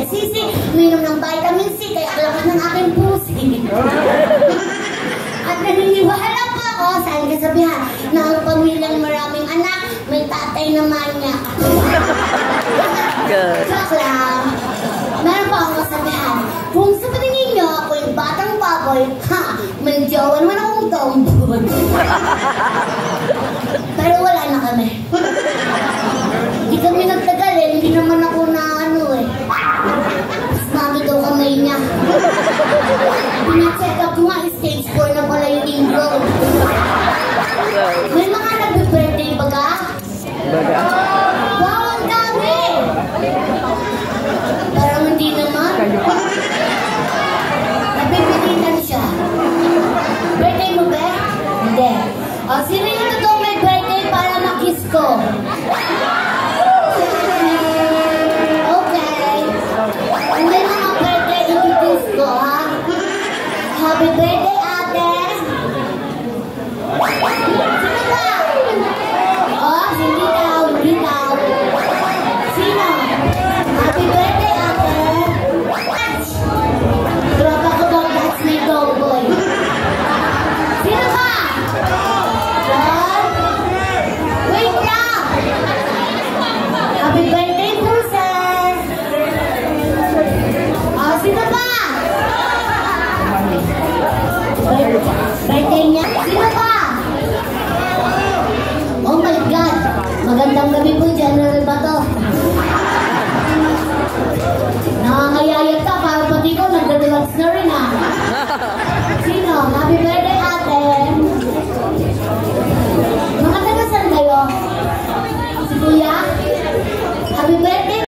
Sisi, uminom ng vitamin C, kaya lakas ng aking pusi. At naniniwala pa ako sa aking kasabihan na ang pamilyang maraming anak, may tatay na manyak. Joke lang. Meron pa akong kasabihan, kung sa patingin nyo ako yung batang baboy, ha, may jowa naman akong tombol. Pero wala na kami. Hindi kami nagtagal eh, hindi naman ako na ano eh. Mami daw kamay niya. Pina-check up ko nga, stage 4 na pala yung linggo. May mga nagbe-birthday baga? Baga? Wow, ang dami! Parang hindi naman. Nabibigyan siya. Birthday mo ba? Hindi. O, sino yung totoong may birthday para makiss ko? Okay. Kung may mga birthday, i-kiss ko, ha? Happy birthday, ate! Sino ba? Oh, hindi daw, hindi daw. Sino? Happy birthday, ate! Grabe ako daw, that's my dog boy. Sino ba? John? Wait lang! Happy birthday po, sir! Oh, sino ba? Birthday niya? Sino ba? Oh my God! Magandang gabi po, General Bato. Nakangayayat ka, para pati ko, nagdadalags na rin, ha?